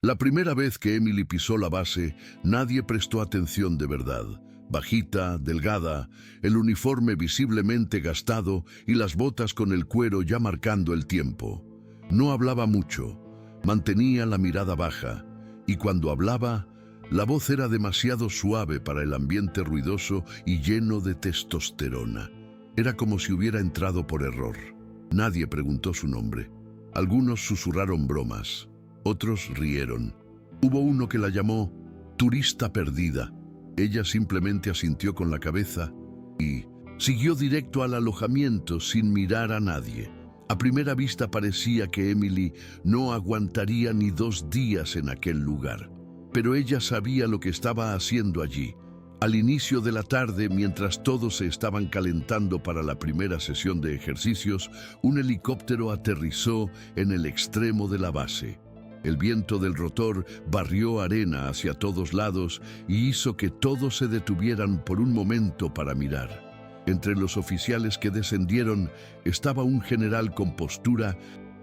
La primera vez que Emily pisó la base, nadie prestó atención de verdad. Bajita, delgada, el uniforme visiblemente gastado y las botas con el cuero ya marcando el tiempo. No hablaba mucho, mantenía la mirada baja, y cuando hablaba, la voz era demasiado suave para el ambiente ruidoso y lleno de testosterona. Era como si hubiera entrado por error. Nadie preguntó su nombre. Algunos susurraron bromas, otros rieron. Hubo uno que la llamó turista perdida. Ella simplemente asintió con la cabeza y siguió directo al alojamiento sin mirar a nadie. A primera vista parecía que Emily no aguantaría ni 2 días en aquel lugar. Pero ella sabía lo que estaba haciendo allí. Al inicio de la tarde, mientras todos se estaban calentando para la primera sesión de ejercicios, un helicóptero aterrizó en el extremo de la base. El viento del rotor barrió arena hacia todos lados y hizo que todos se detuvieran por un momento para mirar. Entre los oficiales que descendieron estaba un general con postura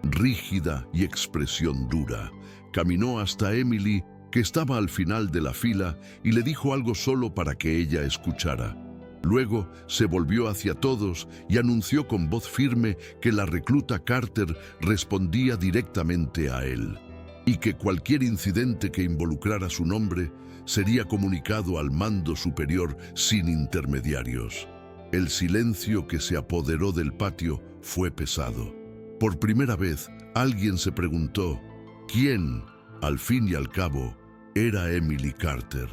rígida y expresión dura. Caminó hasta Emily, que estaba al final de la fila, y le dijo algo solo para que ella escuchara. Luego se volvió hacia todos y anunció con voz firme que la recluta Carter respondía directamente a él, y que cualquier incidente que involucrara su nombre sería comunicado al mando superior sin intermediarios. El silencio que se apoderó del patio fue pesado. Por primera vez, alguien se preguntó, ¿quién, al fin y al cabo, era Emily Carter?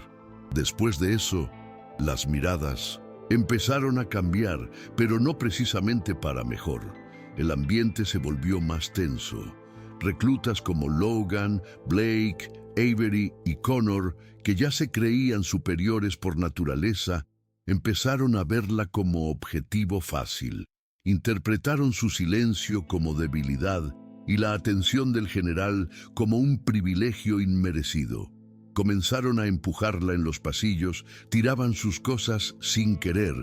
Después de eso, las miradas empezaron a cambiar, pero no precisamente para mejor. El ambiente se volvió más tenso. Reclutas como Logan, Blake, Avery y Connor, que ya se creían superiores por naturaleza, empezaron a verla como objetivo fácil. Interpretaron su silencio como debilidad y la atención del general como un privilegio inmerecido. Comenzaron a empujarla en los pasillos, tiraban sus cosas sin querer,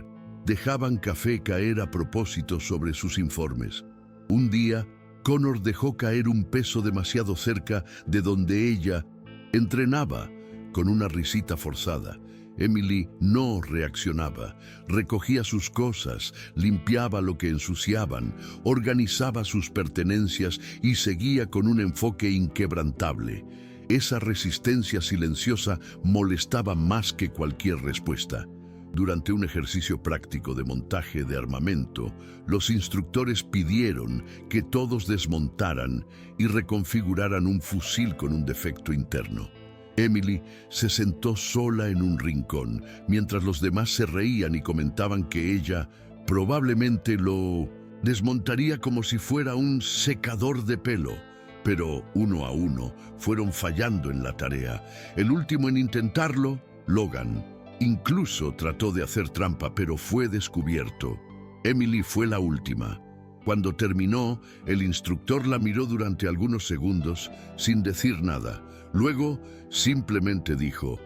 dejaban café caer a propósito sobre sus informes. Un día, Connor dejó caer un peso demasiado cerca de donde ella entrenaba, con una risita forzada. Emily no reaccionaba, recogía sus cosas, limpiaba lo que ensuciaban, organizaba sus pertenencias y seguía con un enfoque inquebrantable. Esa resistencia silenciosa molestaba más que cualquier respuesta. Durante un ejercicio práctico de montaje de armamento, los instructores pidieron que todos desmontaran y reconfiguraran un fusil con un defecto interno. Emily se sentó sola en un rincón, mientras los demás se reían y comentaban que ella probablemente lo desmontaría como si fuera un secador de pelo. Pero uno a uno fueron fallando en la tarea. El último en intentarlo, Logan, incluso trató de hacer trampa, pero fue descubierto. Emily fue la última. Cuando terminó, el instructor la miró durante algunos segundos sin decir nada. Luego, simplemente dijo,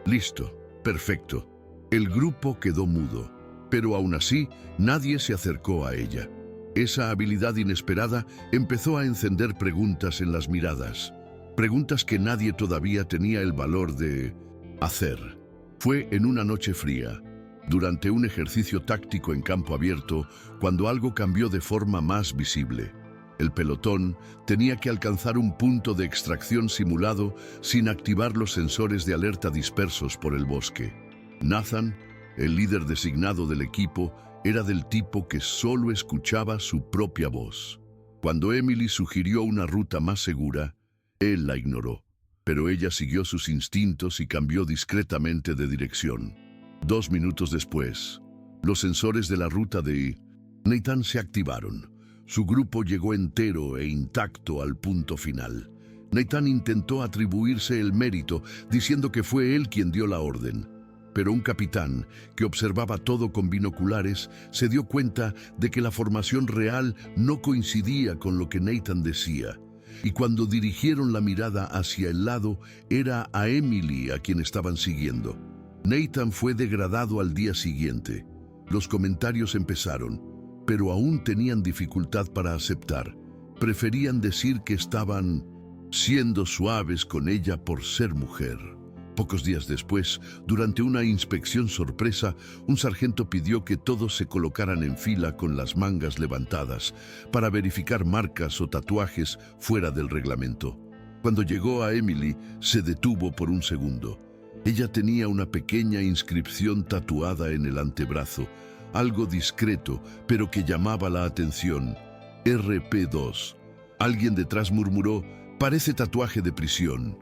«Listo, perfecto». El grupo quedó mudo, pero aún así, nadie se acercó a ella. Esa habilidad inesperada empezó a encender preguntas en las miradas. Preguntas que nadie todavía tenía el valor de hacer. Fue en una noche fría, durante un ejercicio táctico en campo abierto, cuando algo cambió de forma más visible. El pelotón tenía que alcanzar un punto de extracción simulado sin activar los sensores de alerta dispersos por el bosque. Nathan, el líder designado del equipo, era del tipo que solo escuchaba su propia voz. Cuando Emily sugirió una ruta más segura, él la ignoró, pero ella siguió sus instintos y cambió discretamente de dirección. 2 minutos después, los sensores de la ruta de Nathan se activaron. Su grupo llegó entero e intacto al punto final. Nathan intentó atribuirse el mérito, diciendo que fue él quien dio la orden. Pero un capitán, que observaba todo con binoculares, se dio cuenta de que la formación real no coincidía con lo que Nathan decía. Y cuando dirigieron la mirada hacia el lado, era a Emily a quien estaban siguiendo. Nathan fue degradado al día siguiente. Los comentarios empezaron, pero aún tenían dificultad para aceptar. Preferían decir que estaban siendo suaves con ella por ser mujer. Pocos días después, durante una inspección sorpresa, un sargento pidió que todos se colocaran en fila con las mangas levantadas para verificar marcas o tatuajes fuera del reglamento. Cuando llegó a Emily, se detuvo por un segundo. Ella tenía una pequeña inscripción tatuada en el antebrazo, algo discreto, pero que llamaba la atención. RP2. Alguien detrás murmuró: «Parece tatuaje de prisión».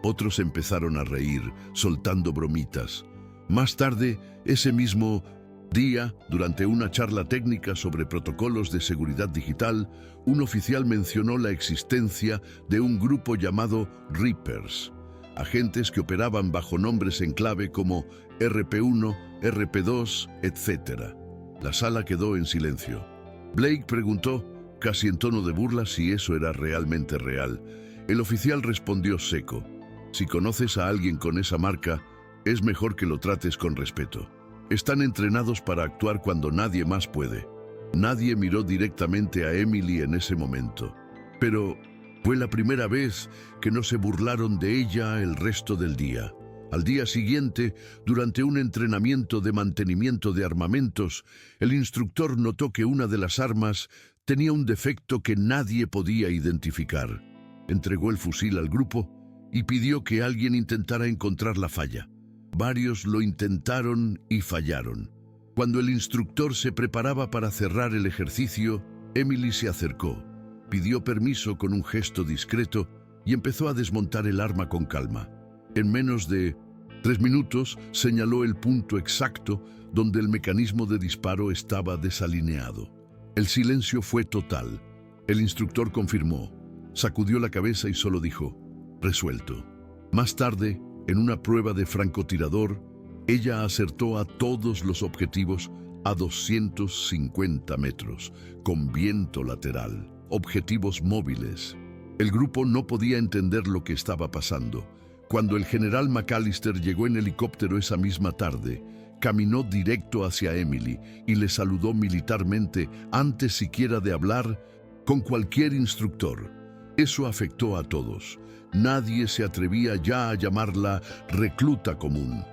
Otros empezaron a reír, soltando bromitas. Más tarde, ese mismo día, durante una charla técnica sobre protocolos de seguridad digital, un oficial mencionó la existencia de un grupo llamado Reapers, agentes que operaban bajo nombres en clave como RP1, RP2, etc. La sala quedó en silencio. Blake preguntó, casi en tono de burla, si eso era realmente real. El oficial respondió seco: «Si conoces a alguien con esa marca, es mejor que lo trates con respeto. Están entrenados para actuar cuando nadie más puede». Nadie miró directamente a Emily en ese momento, pero fue la primera vez que no se burlaron de ella el resto del día. Al día siguiente, durante un entrenamiento de mantenimiento de armamentos, el instructor notó que una de las armas tenía un defecto que nadie podía identificar. Entregó el fusil al grupo y pidió que alguien intentara encontrar la falla. Varios lo intentaron y fallaron. Cuando el instructor se preparaba para cerrar el ejercicio, Emily se acercó, pidió permiso con un gesto discreto y empezó a desmontar el arma con calma. En menos de 3 minutos señaló el punto exacto donde el mecanismo de disparo estaba desalineado. El silencio fue total. El instructor confirmó, sacudió la cabeza y solo dijo: «Resuelto». Más tarde, en una prueba de francotirador, ella acertó a todos los objetivos a 250 metros, con viento lateral, objetivos móviles. El grupo no podía entender lo que estaba pasando. Cuando el general McAllister llegó en helicóptero esa misma tarde, caminó directo hacia Emily y le saludó militarmente antes siquiera de hablar con cualquier instructor. Eso afectó a todos. Nadie se atrevía ya a llamarla recluta común.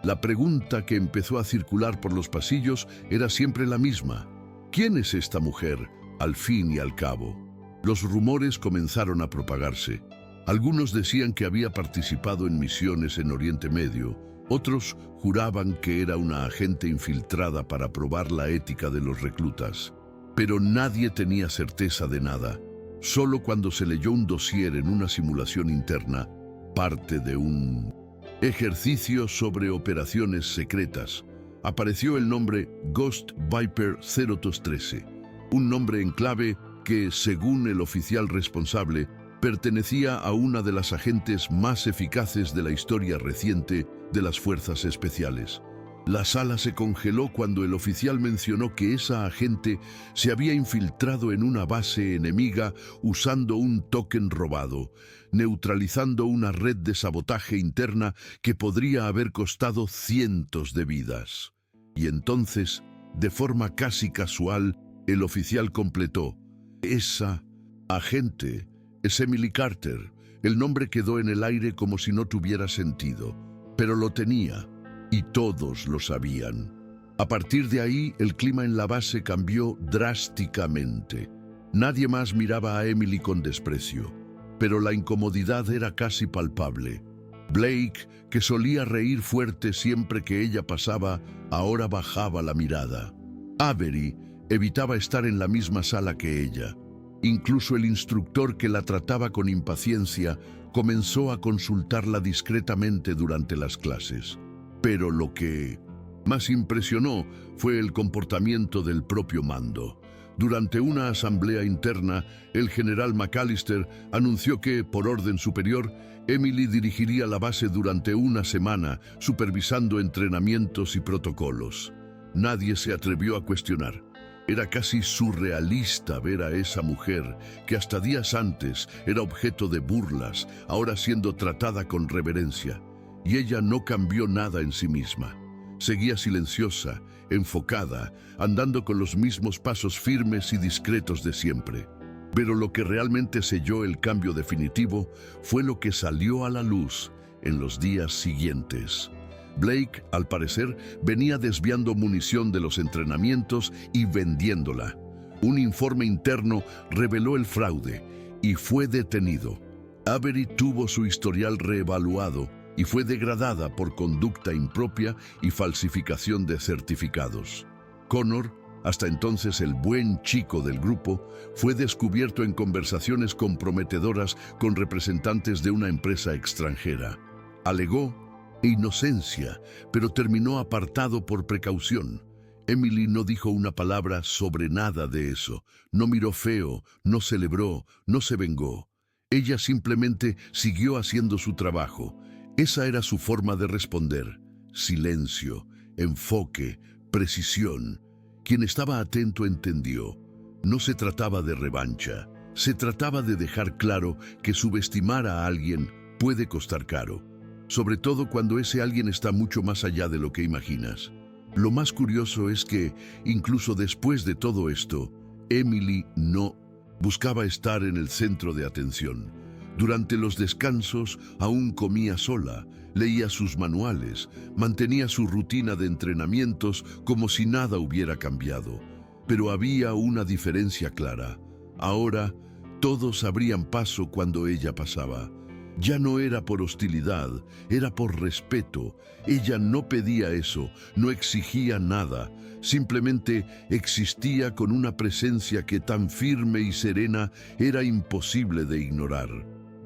La pregunta que empezó a circular por los pasillos era siempre la misma: ¿quién es esta mujer, al fin y al cabo? Los rumores comenzaron a propagarse. Algunos decían que había participado en misiones en Oriente Medio. Otros juraban que era una agente infiltrada para probar la ética de los reclutas. Pero nadie tenía certeza de nada. Solo cuando se leyó un dossier en una simulación interna, parte de un ejercicio sobre operaciones secretas, apareció el nombre Ghost Viper 0213, un nombre en clave que, según el oficial responsable, pertenecía a una de las agentes más eficaces de la historia reciente de las Fuerzas Especiales. La sala se congeló cuando el oficial mencionó que esa agente se había infiltrado en una base enemiga usando un token robado, neutralizando una red de sabotaje interna que podría haber costado cientos de vidas. Y entonces, de forma casi casual, el oficial completó: «Esa agente es Emily Carter». El nombre quedó en el aire como si no tuviera sentido, pero lo tenía. Y todos lo sabían. A partir de ahí, el clima en la base cambió drásticamente. Nadie más miraba a Emily con desprecio, pero la incomodidad era casi palpable. Blake, que solía reír fuerte siempre que ella pasaba, ahora bajaba la mirada. Avery evitaba estar en la misma sala que ella. Incluso el instructor, que la trataba con impaciencia, comenzó a consultarla discretamente durante las clases. Pero lo que más impresionó fue el comportamiento del propio mando. Durante una asamblea interna, el general McAllister anunció que, por orden superior, Emily dirigiría la base durante una semana, supervisando entrenamientos y protocolos. Nadie se atrevió a cuestionar. Era casi surrealista ver a esa mujer, que hasta días antes era objeto de burlas, ahora siendo tratada con reverencia. Y ella no cambió nada en sí misma. Seguía silenciosa, enfocada, andando con los mismos pasos firmes y discretos de siempre. Pero lo que realmente selló el cambio definitivo fue lo que salió a la luz en los días siguientes. Blake, al parecer, venía desviando munición de los entrenamientos y vendiéndola. Un informe interno reveló el fraude y fue detenido. Avery tuvo su historial reevaluado y fue degradada por conducta impropia y falsificación de certificados. Connor, hasta entonces el buen chico del grupo, fue descubierto en conversaciones comprometedoras con representantes de una empresa extranjera. Alegó inocencia, pero terminó apartado por precaución. Emily no dijo una palabra sobre nada de eso. No miró feo, no celebró, no se vengó. Ella simplemente siguió haciendo su trabajo. Esa era su forma de responder. Silencio, enfoque, precisión. Quien estaba atento entendió. No se trataba de revancha. Se trataba de dejar claro que subestimar a alguien puede costar caro. Sobre todo cuando ese alguien está mucho más allá de lo que imaginas. Lo más curioso es que, incluso después de todo esto, Emily no buscaba estar en el centro de atención. Durante los descansos aún comía sola, leía sus manuales, mantenía su rutina de entrenamientos como si nada hubiera cambiado. Pero había una diferencia clara. Ahora, todos abrían paso cuando ella pasaba. Ya no era por hostilidad, era por respeto. Ella no pedía eso, no exigía nada. Simplemente existía con una presencia que tan firme y serena era imposible de ignorar.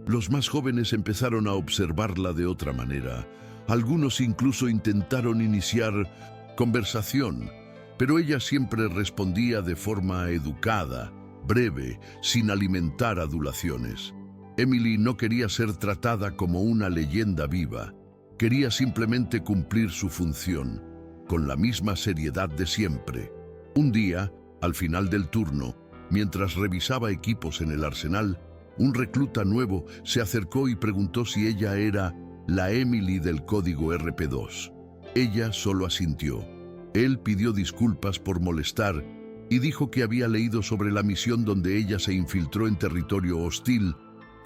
Los más jóvenes empezaron a observarla de otra manera. Algunos incluso intentaron iniciar conversación, pero ella siempre respondía de forma educada, breve, sin alimentar adulaciones. Emily no quería ser tratada como una leyenda viva. Quería simplemente cumplir su función, con la misma seriedad de siempre. Un día, al final del turno, mientras revisaba equipos en el arsenal, un recluta nuevo se acercó y preguntó si ella era la Emily del código RP2. Ella solo asintió. Él pidió disculpas por molestar y dijo que había leído sobre la misión donde ella se infiltró en territorio hostil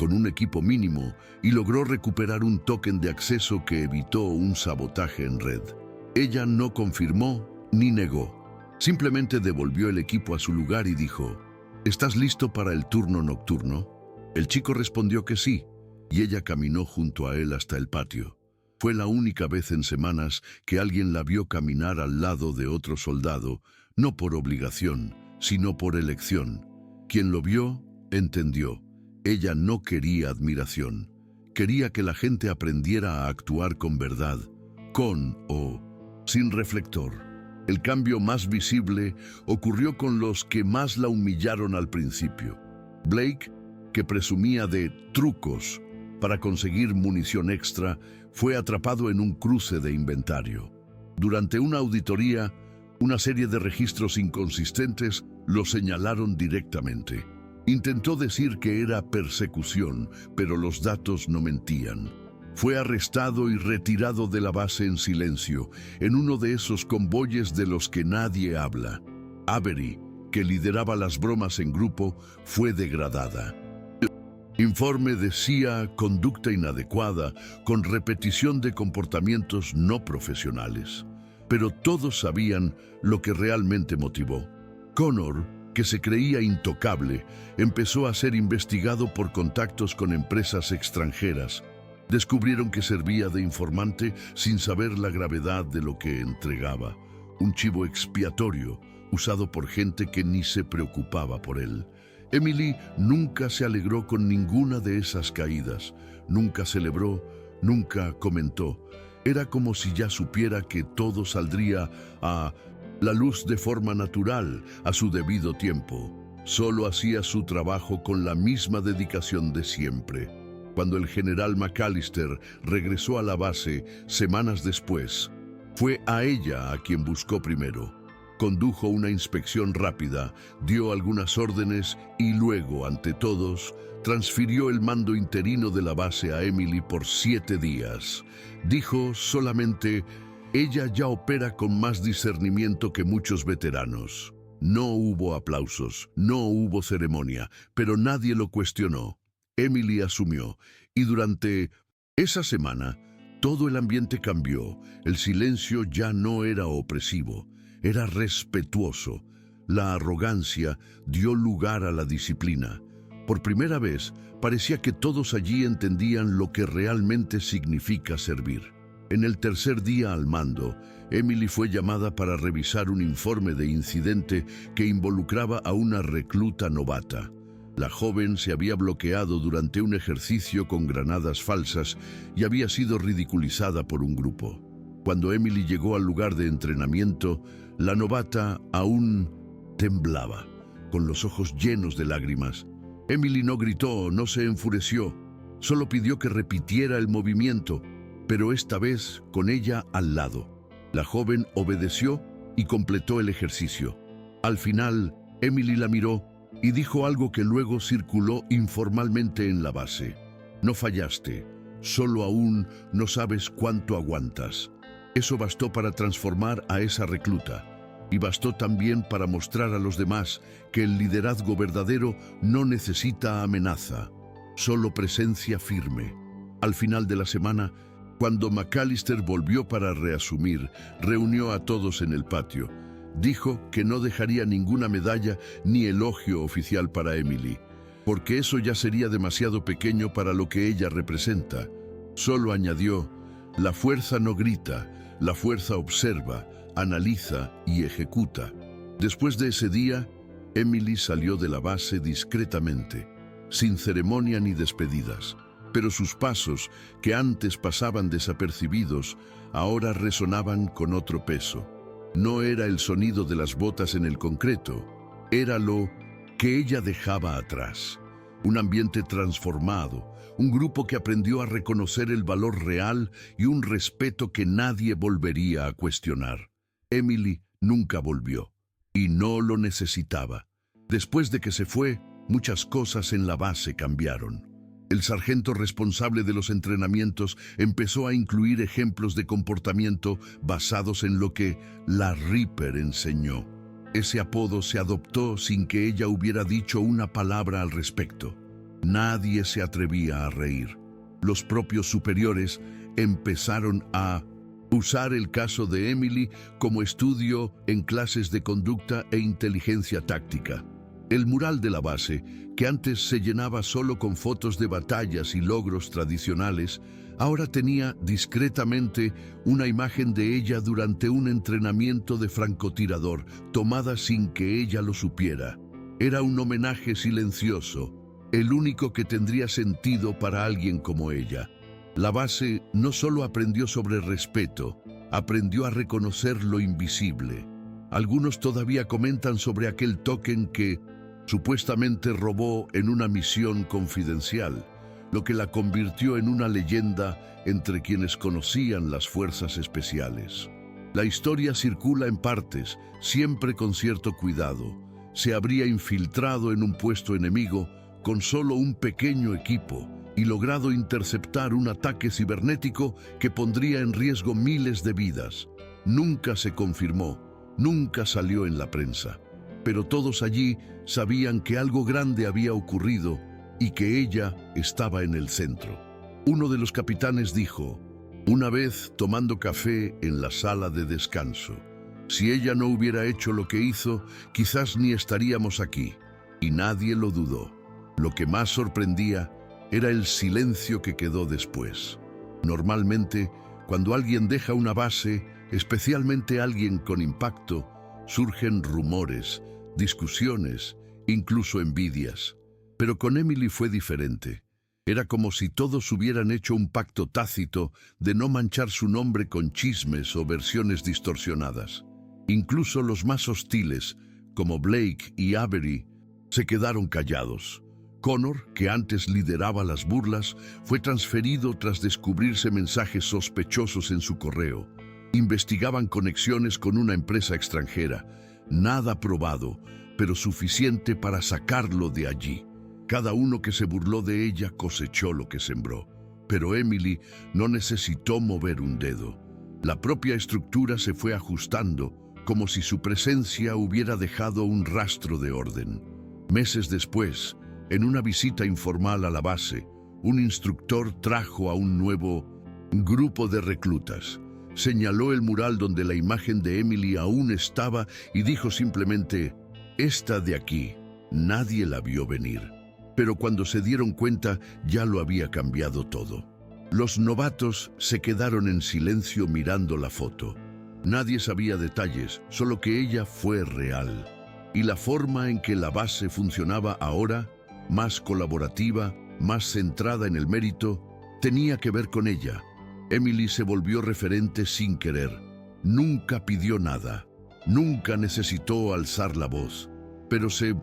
con un equipo mínimo y logró recuperar un token de acceso que evitó un sabotaje en red. Ella no confirmó ni negó. Simplemente devolvió el equipo a su lugar y dijo, ¿estás listo para el turno nocturno? El chico respondió que sí, y ella caminó junto a él hasta el patio. Fue la única vez en semanas que alguien la vio caminar al lado de otro soldado, no por obligación, sino por elección. Quien lo vio, entendió. Ella no quería admiración. Quería que la gente aprendiera a actuar con verdad, con o sin reflector. El cambio más visible ocurrió con los que más la humillaron al principio. Blake, que presumía de trucos para conseguir munición extra, fue atrapado en un cruce de inventario. Durante una auditoría, una serie de registros inconsistentes lo señalaron directamente. Intentó decir que era persecución, pero los datos no mentían. Fue arrestado y retirado de la base en silencio, en uno de esos convoyes de los que nadie habla. Avery, que lideraba las bromas en grupo, fue degradada. Informe decía conducta inadecuada con repetición de comportamientos no profesionales. Pero todos sabían lo que realmente motivó. Connor, que se creía intocable, empezó a ser investigado por contactos con empresas extranjeras. Descubrieron que servía de informante sin saber la gravedad de lo que entregaba. Un chivo expiatorio usado por gente que ni se preocupaba por él. Emily nunca se alegró con ninguna de esas caídas, nunca celebró, nunca comentó. Era como si ya supiera que todo saldría a la luz de forma natural, a su debido tiempo. Solo hacía su trabajo con la misma dedicación de siempre. Cuando el general McAllister regresó a la base semanas después, fue a ella a quien buscó primero. Condujo una inspección rápida, dio algunas órdenes y luego, ante todos, transfirió el mando interino de la base a Emily por 7 días. Dijo solamente, ella ya opera con más discernimiento que muchos veteranos. No hubo aplausos, no hubo ceremonia, pero nadie lo cuestionó. Emily asumió, y durante esa semana todo el ambiente cambió. El silencio ya no era opresivo, era respetuoso. La arrogancia dio lugar a la disciplina. Por primera vez, parecía que todos allí entendían lo que realmente significa servir. En el tercer día al mando, Emily fue llamada para revisar un informe de incidente que involucraba a una recluta novata. La joven se había bloqueado durante un ejercicio con granadas falsas y había sido ridiculizada por un grupo. Cuando Emily llegó al lugar de entrenamiento, la novata aún temblaba, con los ojos llenos de lágrimas. Emily no gritó, no se enfureció, solo pidió que repitiera el movimiento, pero esta vez con ella al lado. La joven obedeció y completó el ejercicio. Al final, Emily la miró y dijo algo que luego circuló informalmente en la base. No fallaste, solo aún no sabes cuánto aguantas. Eso bastó para transformar a esa recluta. Y bastó también para mostrar a los demás que el liderazgo verdadero no necesita amenaza, solo presencia firme. Al final de la semana, cuando McAllister volvió para reasumir, reunió a todos en el patio. Dijo que no dejaría ninguna medalla ni elogio oficial para Emily, porque eso ya sería demasiado pequeño para lo que ella representa. Solo añadió, la fuerza no grita, la fuerza observa, analiza y ejecuta. Después de ese día, Emily salió de la base discretamente, sin ceremonia ni despedidas. Pero sus pasos, que antes pasaban desapercibidos, ahora resonaban con otro peso. No era el sonido de las botas en el concreto, era lo que ella dejaba atrás. Un ambiente transformado, un grupo que aprendió a reconocer el valor real y un respeto que nadie volvería a cuestionar. Emily nunca volvió, y no lo necesitaba. Después de que se fue, muchas cosas en la base cambiaron. El sargento responsable de los entrenamientos empezó a incluir ejemplos de comportamiento basados en lo que la Reaper enseñó. Ese apodo se adoptó sin que ella hubiera dicho una palabra al respecto. Nadie se atrevía a reír. Los propios superiores empezaron a usar el caso de Emily como estudio en clases de conducta e inteligencia táctica. El mural de la base, que antes se llenaba solo con fotos de batallas y logros tradicionales, ahora tenía discretamente una imagen de ella durante un entrenamiento de francotirador, tomada sin que ella lo supiera. Era un homenaje silencioso, el único que tendría sentido para alguien como ella. La base no solo aprendió sobre respeto, aprendió a reconocer lo invisible. Algunos todavía comentan sobre aquel token que supuestamente robó en una misión confidencial, lo que la convirtió en una leyenda entre quienes conocían las fuerzas especiales. La historia circula en partes, siempre con cierto cuidado. Se habría infiltrado en un puesto enemigo con solo un pequeño equipo y logrado interceptar un ataque cibernético que pondría en riesgo miles de vidas. Nunca se confirmó, nunca salió en la prensa. Pero todos allí sabían que algo grande había ocurrido y que ella estaba en el centro. Uno de los capitanes dijo, una vez tomando café en la sala de descanso, si ella no hubiera hecho lo que hizo, quizás ni estaríamos aquí. Y nadie lo dudó. Lo que más sorprendía era el silencio que quedó después. Normalmente, cuando alguien deja una base, especialmente alguien con impacto, surgen rumores, discusiones, incluso envidias. Pero con Emily fue diferente. Era como si todos hubieran hecho un pacto tácito de no manchar su nombre con chismes o versiones distorsionadas. Incluso los más hostiles, como Blake y Avery, se quedaron callados. Connor, que antes lideraba las burlas, fue transferido tras descubrirse mensajes sospechosos en su correo. Investigaban conexiones con una empresa extranjera. Nada probado, pero suficiente para sacarlo de allí. Cada uno que se burló de ella cosechó lo que sembró. Pero Emily no necesitó mover un dedo. La propia estructura se fue ajustando, como si su presencia hubiera dejado un rastro de orden. Meses después, en una visita informal a la base, un instructor trajo a un nuevo grupo de reclutas. Señaló el mural donde la imagen de Emily aún estaba y dijo simplemente: «Esta de aquí, nadie la vio venir». Pero cuando se dieron cuenta, ya lo había cambiado todo. Los novatos se quedaron en silencio mirando la foto. Nadie sabía detalles, solo que ella fue real. Y la forma en que la base funcionaba ahora, más colaborativa, más centrada en el mérito, tenía que ver con ella. Emily se volvió referente sin querer. Nunca pidió nada, nunca necesitó alzar la voz, pero se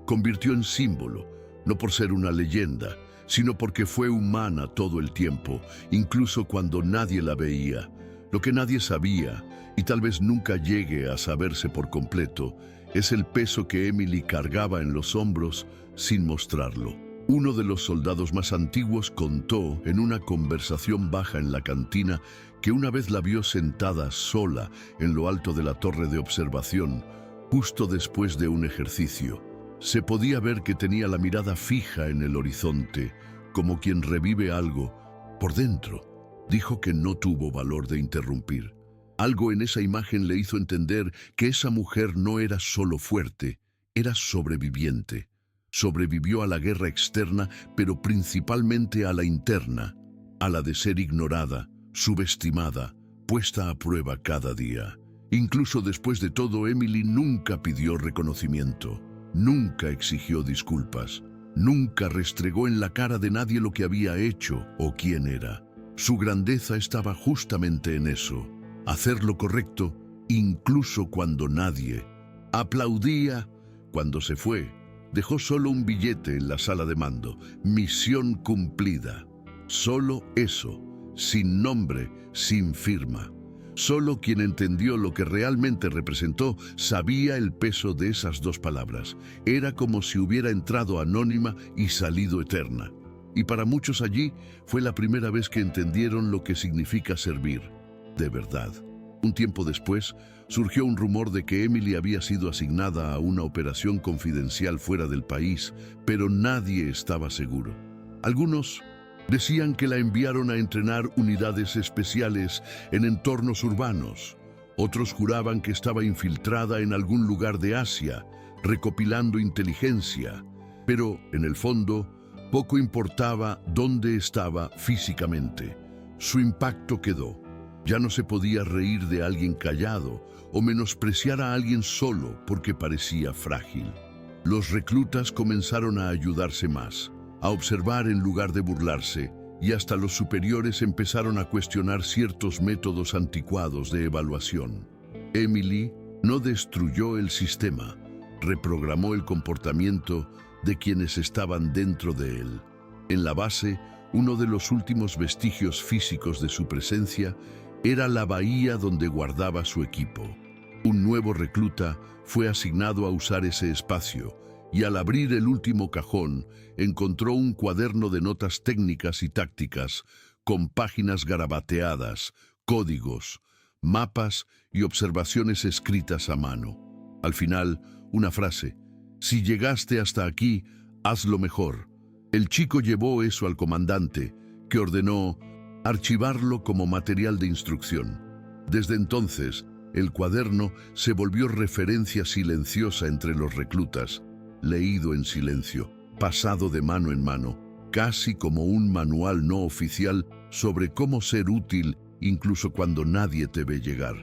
convirtió en símbolo, no por ser una leyenda, sino porque fue humana todo el tiempo, incluso cuando nadie la veía. Lo que nadie sabía, y tal vez nunca llegue a saberse por completo, es el peso que Emily cargaba en los hombros sin mostrarlo. Uno de los soldados más antiguos contó en una conversación baja en la cantina que una vez la vio sentada sola en lo alto de la torre de observación, justo después de un ejercicio. Se podía ver que tenía la mirada fija en el horizonte, como quien revive algo por dentro. Dijo que no tuvo valor de interrumpir. Algo en esa imagen le hizo entender que esa mujer no era solo fuerte, era sobreviviente. Sobrevivió a la guerra externa, pero principalmente a la interna, a la de ser ignorada, subestimada, puesta a prueba cada día. Incluso después de todo, Emily nunca pidió reconocimiento. Nunca exigió disculpas, nunca restregó en la cara de nadie lo que había hecho o quién era. Su grandeza estaba justamente en eso, hacer lo correcto, incluso cuando nadie aplaudía. Cuando se fue, dejó solo un billete en la sala de mando, misión cumplida. Solo eso, sin nombre, sin firma. Solo quien entendió lo que realmente representó sabía el peso de esas dos palabras. Era como si hubiera entrado anónima y salido eterna. Y para muchos allí fue la primera vez que entendieron lo que significa servir, de verdad. Un tiempo después, surgió un rumor de que Emily había sido asignada a una operación confidencial fuera del país, pero nadie estaba seguro. Algunos decían que la enviaron a entrenar unidades especiales en entornos urbanos. Otros juraban que estaba infiltrada en algún lugar de Asia, recopilando inteligencia. Pero, en el fondo, poco importaba dónde estaba físicamente. Su impacto quedó. Ya no se podía reír de alguien callado o menospreciar a alguien solo porque parecía frágil. Los reclutas comenzaron a ayudarse más, a observar en lugar de burlarse, y hasta los superiores empezaron a cuestionar ciertos métodos anticuados de evaluación. Emily no destruyó el sistema, reprogramó el comportamiento de quienes estaban dentro de él. En la base, uno de los últimos vestigios físicos de su presencia era la bahía donde guardaba su equipo. Un nuevo recluta fue asignado a usar ese espacio, y al abrir el último cajón, encontró un cuaderno de notas técnicas y tácticas, con páginas garabateadas, códigos, mapas y observaciones escritas a mano. Al final, una frase: «Si llegaste hasta aquí, hazlo mejor». El chico llevó eso al comandante, que ordenó archivarlo como material de instrucción. Desde entonces, el cuaderno se volvió referencia silenciosa entre los reclutas, leído en silencio, pasado de mano en mano, casi como un manual no oficial sobre cómo ser útil incluso cuando nadie te ve llegar.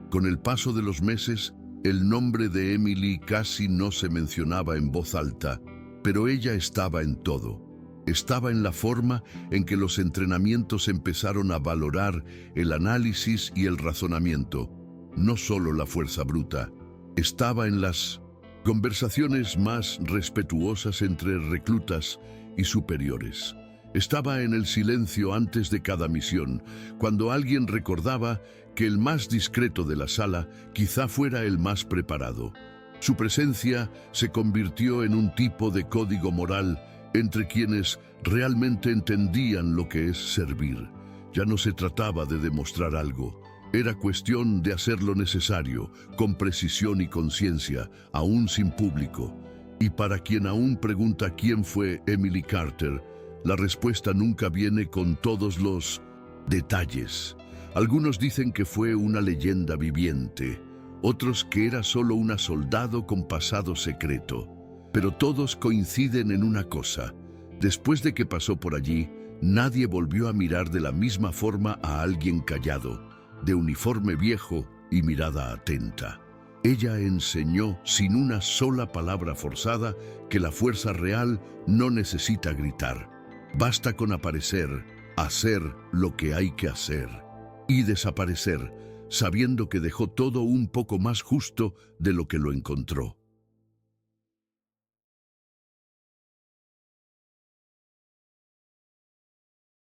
Con el paso de los meses, el nombre de Emily casi no se mencionaba en voz alta, pero ella estaba en todo. Estaba en la forma en que los entrenamientos empezaron a valorar el análisis y el razonamiento, no solo la fuerza bruta. Estaba en las conversaciones más respetuosas entre reclutas y superiores. Estaba en el silencio antes de cada misión, cuando alguien recordaba que el más discreto de la sala quizá fuera el más preparado. Su presencia se convirtió en un tipo de código moral entre quienes realmente entendían lo que es servir. Ya no se trataba de demostrar algo, Era cuestión de hacer lo necesario, con precisión y conciencia, aún sin público. Y para quien aún pregunta quién fue Emily Carter, la respuesta nunca viene con todos los detalles. Algunos dicen que fue una leyenda viviente, otros que era solo una soldado con pasado secreto. Pero todos coinciden en una cosa: después de que pasó por allí, nadie volvió a mirar de la misma forma a alguien callado, de uniforme viejo y mirada atenta. Ella enseñó sin una sola palabra forzada que la fuerza real no necesita gritar. Basta con aparecer, hacer lo que hay que hacer y desaparecer, sabiendo que dejó todo un poco más justo de lo que lo encontró.